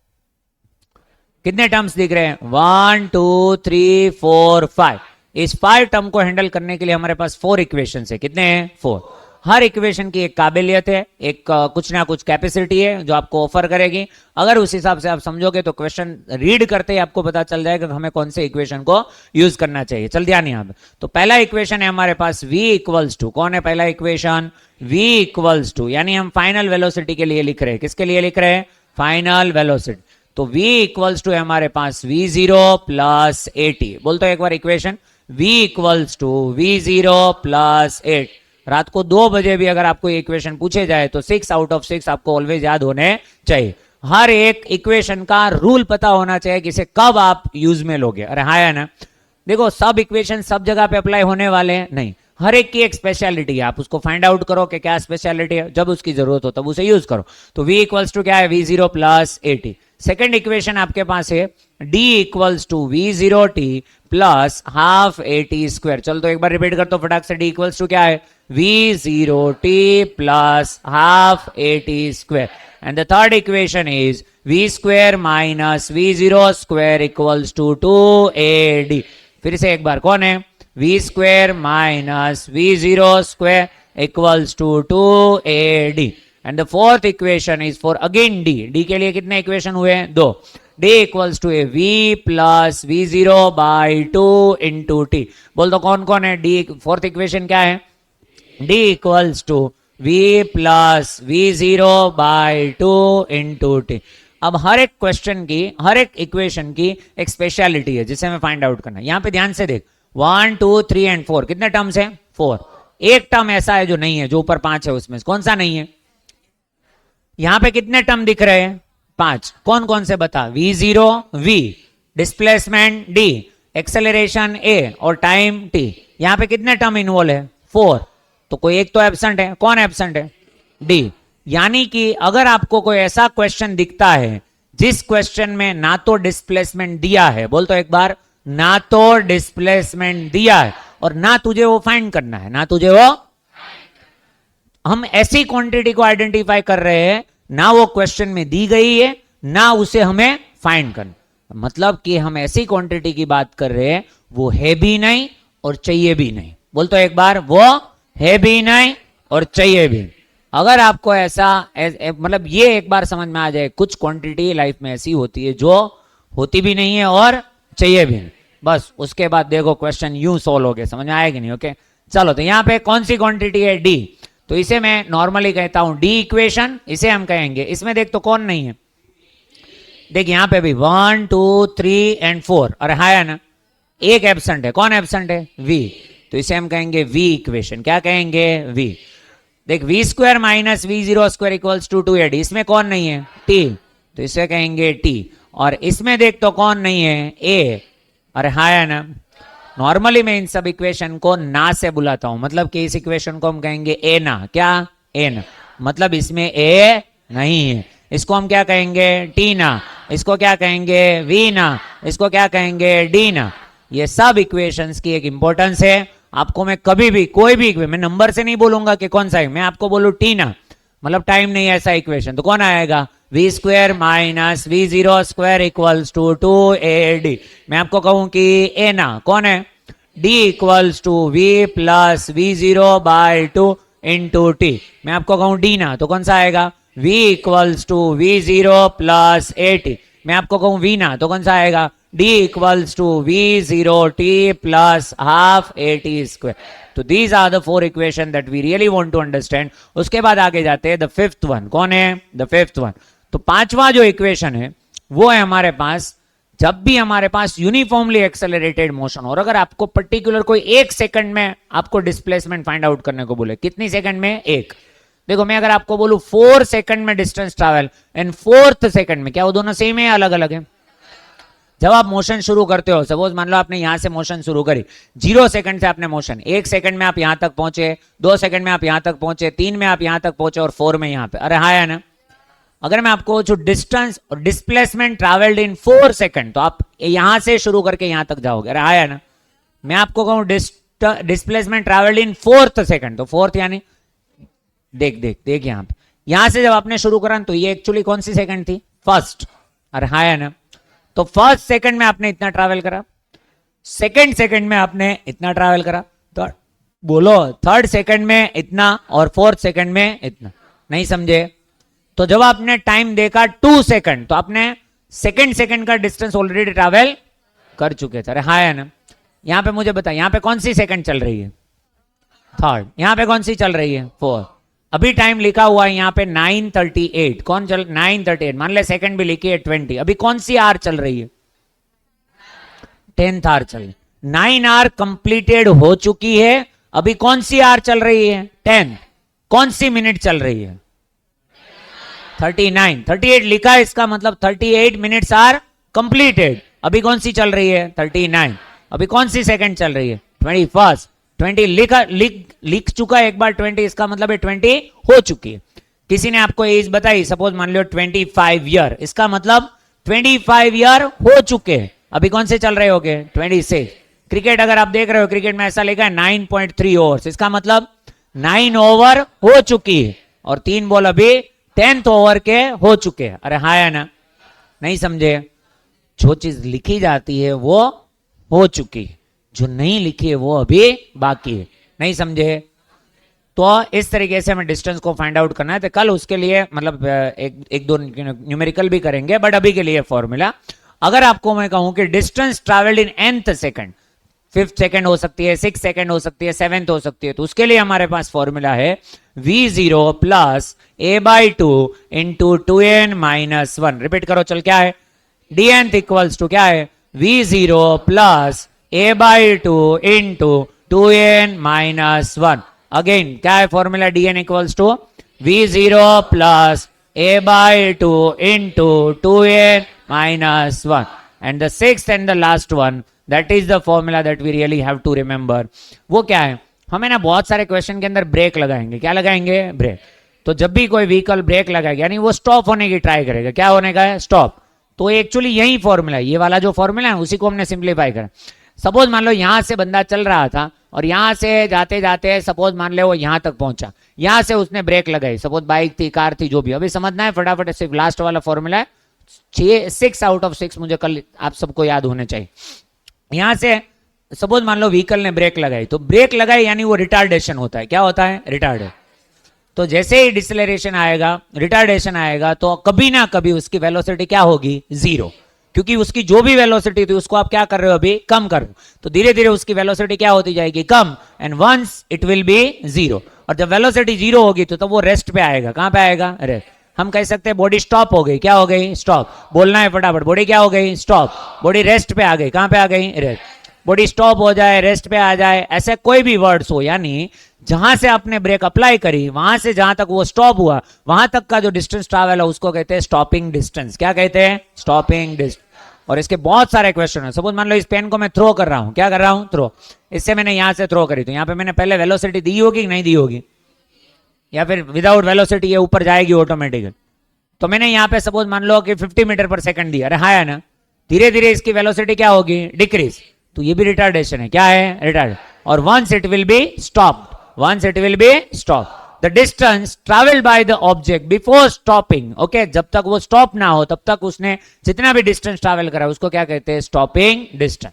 कितने टर्म्स दिख रहे हैं, 1 2 3 4 5। इस 5 टर्म को हैंडल करने के लिए हमारे पास 4 इक्वेशन है, कितने हैं, 4। हर इक्वेशन की एक काबिलियत है, एक कुछ ना कुछ कैपेसिटी है जो आपको ऑफर करेगी। अगर उस हिसाब से आप समझोगे तो क्वेश्चन रीड करते ही आपको पता चल जाएगा कि हमें कौन से इक्वेशन को यूज करना चाहिए। चल ध्यान यहाँ पे, तो पहला इक्वेशन है हमारे पास v इक्वल्स टू, कौन है पहला इक्वेशन, v इक्वल्स टू, यानी हम फाइनल वेलोसिटी के लिए लिख रहे हैं, किसके लिए लिख रहे हैं, फाइनल वेलोसिटी। तो v इक्वल्स टू है हमारे पास v0 प्लस 80। बोल तो एक बार equation, v equals to v0 plus 8। रात को 2 बजे भी अगर आपको इक्वेशन पूछे जाए तो 6 आउट ऑफ 6 आपको ऑलवेज याद होने चाहिए। हर एक इक्वेशन का रूल पता होना चाहिए कि इसे कब आप यूज में लोगे। अरे हाँ है ना, देखो सब इक्वेशन सब जगह पे अप्लाई होने वाले हैं नहीं, हर एक की एक स्पेशलिटी है। आप उसको फाइंड आउट करो कि क्या स्पेशलिटी है, जब उसकी जरूरत हो तब उसे यूज करो। तो v इक्वल्स टू क्या है, v0 प्लस 80। सेकेंड इक्वेशन आपके पास है d equals to v0t plus half 80 square. चल तो एक बार रिपीट कर, तो फटाक से d इक्वल्स टू क्या है, v0t plus half 80 square. And the third equation is v square minus v0 square equals to 2ad। फिर से एक बार, कौन है, v square minus v0 square equals to 2ad। And the fourth equation is for again d। d के लिए कितने equation हुए, 2। d equals to a v plus v0 by 2 into t। बोल दो कौन कौन है, d फोर्थ इक्वेशन क्या है, d equals to v plus v0 by 2 into t। अब हर एक क्वेश्चन की, हर एक इक्वेशन की एक स्पेशलिटी है जिसे हमें फाइंड आउट करना है। यहां पे ध्यान से देख, 1 2 3 एंड 4 कितने टर्म्स हैं, 4। एक टर्म ऐसा है जो नहीं है, जो ऊपर 5 है उसमें कौन सा नहीं है, यहां पे कितने टर्म दिख रहे हैं, 5। कौन कौन से बता, v0 v, displacement d, acceleration a और टाइम टी, यहां पे कितने टर्म इन्वॉल्व है? 4, तो कोई एक तो एब्सेंट है, कौन एब्सेंट है? डी। यानी कि अगर आपको कोई ऐसा क्वेश्चन दिखता है जिस क्वेश्चन में ना तो डिस्प्लेसमेंट दिया है, बोल तो एक बार, ना तो डिस्प्लेसमेंट दिया है और ना तुझे वो फाइंड करना है, ना तुझे वो, हम ऐसी क्वांटिटी को आइडेंटिफाई कर रहे हैं ना वो क्वेश्चन में दी गई है ना उसे हमें फाइंड करना, मतलब कि हम ऐसी क्वांटिटी की बात कर रहे हैं वो है भी नहीं और चाहिए भी नहीं। बोल तो एक बार, वो है भी नहीं और चाहिए भी। अगर आपको ऐसा मतलब ये एक बार समझ में आ जाए, कुछ क्वांटिटी लाइफ में ऐसी होती है जो होती भी नहीं है और चाहिए भी नहीं, बस उसके बाद देखो क्वेश्चन यूं सोल्व हो गया, समझ में आएगी नहीं? ओके चलो, तो यहाँ पे कौन सी क्वांटिटी है? डी। तो इसे मैं नॉर्मली कहता हूं डी इक्वेशन, इसे हम कहेंगे। इसमें देख तो कौन नहीं है, देख यहाँ पे भी 1 2 3 एंड 4, अरे हाँ है ना, एक एब्सेंट है, कौन एब्सेंट है? वी। तो इसे हम कहेंगे वी इक्वेशन। क्या कहेंगे? वी। देख v square minus v zero square equals to 2AD, इसमें कौन नहीं है? टी, तो इसे कहेंगे टी। और इसमें देख तो कौन नहीं है? ए, अरे हाँ है ना। नॉर्मली मैं इन सब इक्वेशन को ना से बुलाता हूं, मतलब कि इस इक्वेशन को हम कहेंगे ए ना। क्या? ए ना, मतलब इसमें ए नहीं है। इसको हम क्या कहेंगे? टी ना। इसको क्या कहेंगे? वी ना। इसको क्या कहेंगे? डी ना। ये सब इक्वेशंस की एक इंपॉर्टेंस है। आपको मैं कभी भी कोई भी मैं नंबर से नहीं बोलूंगा कि कौन सा है, मैं आपको बोलूं टी ना, मतलब टाइम नहीं है ऐसा इक्वेशन, तो कौन आएगा? V square minus v zero square equals to 2AD। मैं आपको कहूं कि ए ना, कौन है? D equals to v plus v zero by 2 into t. मैं आपको कहूं डी ना, तो कौन सा आएगा? v equals to v zero plus a t. मैं आपको कहूं वी ना, तो कौन सा आएगा? d equals to v zero t plus half a t square. तो these are the 4 equation that we really want to understand. उसके बाद आगे जाते हैं द फिफ्थ वन। कौन है द फिफ्थ वन? तो पांचवा जो इक्वेशन है वो है हमारे पास, जब भी हमारे पास यूनिफॉर्मली एक्सेलरेटेड मोशन और अगर आपको पर्टिकुलर कोई एक सेकंड में आपको डिस्प्लेसमेंट फाइंड आउट करने को बोले, कितनी सेकंड में? एक। देखो मैं अगर आपको बोलूं 4 सेकंड में distance travel and 4th second में, क्या वो दोनों सेम है या अलग अलग है? जब आप मोशन शुरू करते हो, सपोज मान लो आपने यहां से मोशन शुरू करी, 0 सेकंड से आपने मोशन, 1 सेकंड में आप यहां तक पहुंचे, 2 सेकंड में आप यहां तक पहुंचे, 3 में आप यहां तक पहुंचे और 4 में यहां पे, अरे हाँ है ना। अगर मैं आपको जो डिस्टेंस और डिस्प्लेसमेंट ट्रैवल्ड इन 4 सेकंड, तो आप यहां से शुरू करके यहां तक जाओगे, अरे हाँ है ना। मैं आपको कहूं displacement travelled in 4th second, तो 4th यानी देख देख देख यहां पे, यहां से जब आपने शुरू करा तो ये एक्चुअली कौन सी सेकंड थी? फर्स्ट, अरे हाँ है ना। तो फर्स्ट सेकंड में आपने इतना ट्रैवल करा, सेकंड सेकंड में आपने इतना ट्रैवल करा, तो बोलो थर्ड सेकंड में इतना और 4th सेकंड में इतना, नहीं समझे? तो जब आपने टाइम देखा 2 सेकंड, तो आपने सेकंड सेकंड का डिस्टेंस ऑलरेडी ट्रैवल कर चुके थे, अरे हाँ है ना। यहां पे मुझे बता, यहां पे कौन सी सेकंड चल रही है? थर्ड। यहां पे कौन सी चल रही है? 4। अभी टाइम लिखा हुआ है यहाँ पे 9:38, कौन चल 9:38, मान ले सेकंड भी लिखी है 20, अभी कौन सी आर चल रही है? 10th आर चल रही। 9 आर कंप्लीटेड हो चुकी है, अभी कौन सी आर चल रही है? 10। कौन सी मिनट चल रही है? 39। 38 लिखा है, इसका मतलब 38 मिनट्स आर कंप्लीटेड, अभी कौन सी चल रही है? 39। अभी कौन सी सेकंड चल रही है? 21। 20 लिख चुका है एक बार 20, इसका मतलब है 20 हो चुकी है। किसी ने आपको एज बताई, सपोज मान लो 25 ईयर, इसका मतलब 25 ईयर हो चुके हैं, अभी कौन से चल रहे होगे? 26। क्रिकेट अगर आप देख रहे हो, क्रिकेट में ऐसा लिखा है 9.3 ओवर्स, इसका मतलब 9 ओवर हो चुकी है और 3 बॉल अभी 10th ओवर के हो चुके हैं, अरे हाँ या ना। नहीं समझे? जो चीज लिखी जाती है वो हो चुकी है, जो नहीं लिखी है वो अभी बाकी है, नहीं समझे? तो इस तरीके से हमें डिस्टेंस को फाइंड आउट करना है। तो कल उसके लिए मतलब एक दो न्यूमेरिकल भी करेंगे, बट अभी के लिए फॉर्मूला, अगर आपको मैं कहूं कि डिस्टेंस ट्रैवल्ड इन nth सेकंड, 5th सेकंड हो सकती है, 6th सेकंड हो सकती है, 7th हो सकती है, तो उसके लिए हमारे पास फॉर्मूला है v0 प्लस a/2 into 2n minus 1। Repeat करो, चल क्या है? dnth इक्वल्स टू क्या है? v0 प्लस a/2 into 2n minus 1। Again क्या है formula? dn equals to v0 प्लस a/2 into 2n minus 1। And the 6th and the last one, that is the formula that we really have to remember. वो क्या है, हमें ना बहुत सारे क्वेश्चन के अंदर ब्रेक लगाएंगे। क्या लगाएंगे? ब्रेक। तो जब भी कोई व्हीकल ब्रेक लगाएगा यानी वो स्टॉप होने की ट्राई करेगा। क्या होने का है? स्टॉप। तो एक्चुअली यही फॉर्मूला है, ये वाला जो फॉर्मूला है उसी को हमने सिंप्लीफाई करा। सपोज मान लो यहां से बंदा चल रहा था और यहां से जाते जाते सपोज मान ले वो यहां तक पहुंचा, यहां से उसने ब्रेक लगाई, सपोज बाइक थी, कार थी, जो भी। अभी समझना है फटाफट, सिर्फ लास्ट वाला फॉर्मूला है, 6 आउट ऑफ 6 मुझे कल आप सबको याद होने चाहिए। यहां से सपोज मान लो व्हीकल ने ब्रेक लगाई, तो ब्रेक लगाई यानी वो रिटार्डेशन होता है। क्या होता है? रिटार्डेशन। तो जैसे ही डिसलेरेशन आएगा, रिटार्डेशन आएगा, तो कभी ना कभी उसकी वेलोसिटी क्या होगी? जीरो। क्योंकि उसकी जो भी वेलोसिटी थी उसको आप क्या कर रहे हो? अभी कम कर रहे हो। तो धीरे धीरे उसकी वेलोसिटी क्या होती जाएगी? कम। And once it will be zero. और जब वेलोसिटी जीरो होगी तो वो रेस्ट पे आएगा। कहां पे आएगा? रेस्ट। हम कह सकते हैं बॉडी स्टॉप हो गई। क्या हो गई? स्टॉप। बोलना है फटाफट, बॉडी क्या हो गई? स्टॉप। बॉडी रेस्ट पे आ गई। कहां पे आ गई? रेस्ट। बॉडी स्टॉप हो जाए, रेस्ट पे आ जाए, ऐसे कोई भी वर्ड्स हो, यानी जहां से आपने ब्रेक अप्लाई करी वहां से जहां तक वो स्टॉप हुआ वहां तक का जो डिस्टेंस ट्रैवल है उसको कहते हैं स्टॉपिंग डिस्टेंस। क्या कहते हैं? Stopping distance. और इसके बहुत सारे क्वेश्चन है। सपोज मान लो इस पेन को मैं थ्रो कर रहा हूं। क्या कर रहा हूं? थ्रो। इससे मैंने यहां से थ्रो करी, तो यहां पे मैंने पहले वेलोसिटी दी होगी कि नहीं दी होगी? या फिर विदाउट वेलोसिटी ये ऊपर जाएगी ऑटोमेटिकली? तो मैंने यहां पे सपोज मान लो कि 50 मीटर पर सेकंड दिया। अरे हाँ है ना? धीरे धीरे इसकी वेलोसिटी क्या होगी? डिक्रीज। तो ये भी रिटार्डेशन है। क्या है? रिटार्ड। और once it will be stopped, once it will be stop the distance travelled by the object before stopping. Okay, जब तक वो स्टॉप ना हो तब तक उसने जितना भी डिस्टेंस ट्रैवल करा उसको क्या कहते हैं? Stopping distance.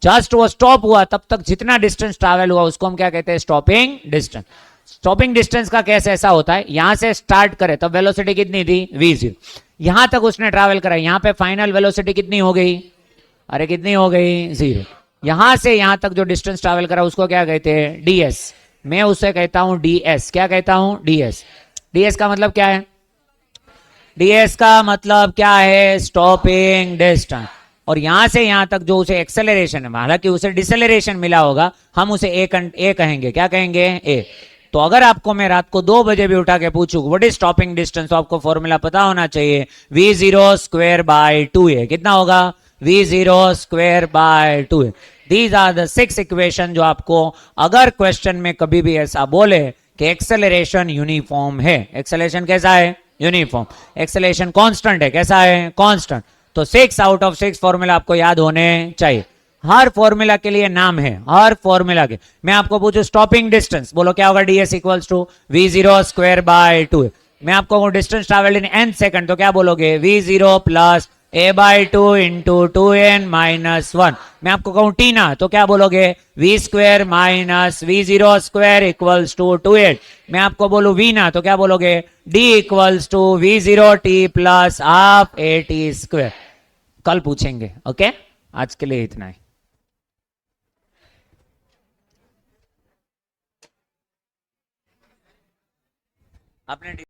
जस्ट वो स्टॉप हुआ तब तक जितना डिस्टेंस ट्रैवल हुआ उसको हम क्या कहते हैं? Stopping distance. स्टॉपिंग डिस्टेंस का केस ऐसा होता है, यहां से स्टार्ट करे तब वेलोसिटी कितनी थी? v0। यहां तक उसने ट्रैवल करा, यहां पे फाइनल वेलोसिटी कितनी हो गई? अरे कितनी हो गई? 0। यहां से यहां तक जो डिस्टेंस ट्रैवल करा उसको क्या कहते हैं? ds। मैं उसे कहता हूं ds। क्या कहता हूं? ds। ds का मतलब क्या है? ds का मतलब क्या है? Stopping distance. और यहां से यहां तक जो उसे एक्सेलरेशन है, हालांकि उसे डिसेलरेशन मिला होगा, हम उसे ए कहेंगे। क्या कहेंगे? ए। तो अगर आपको मैं रात को 2 बजे भी उठा के पूछूं व्हाट इज स्टॉपिंग डिस्टेंस, तो आपको फॉर्मूला पता होना चाहिए, v0 स्क्वायर बाय 2a। कितना होगा? v0 square by 2a। These are the 6 equation जो आपको अगर क्वेश्चन में कभी भी ऐसा बोले कि एक्सेलरेशन यूनिफॉर्म है। एक्सेलरेशन कैसा है? यूनिफॉर्म। एक्सेलरेशन कांस्टेंट है। कैसा है? कांस्टेंट। तो 6 आउट ऑफ 6 फॉर्मूला आपको याद होने चाहिए। हर फॉर्मूला के लिए नाम है, हर फॉर्मूला के। मैं आपको पूछूं स्टॉपिंग डिस्टेंस, बोलो क्या होगा? ds equals to v0 square by 2। मैं आपको distance travelled in n second, तो क्या बोलोगे? v0 plus a by 2 into 2n minus 1। मैं आपको कहूं t ना, तो क्या बोलोगे? v square minus v0 square equals to 2n। मैं आपको बोलूं v ना, तो क्या बोलोगे? d equals to v0 t plus half at square. कल पूछेंगे। ओके, आज के लिए इतना ही। आपने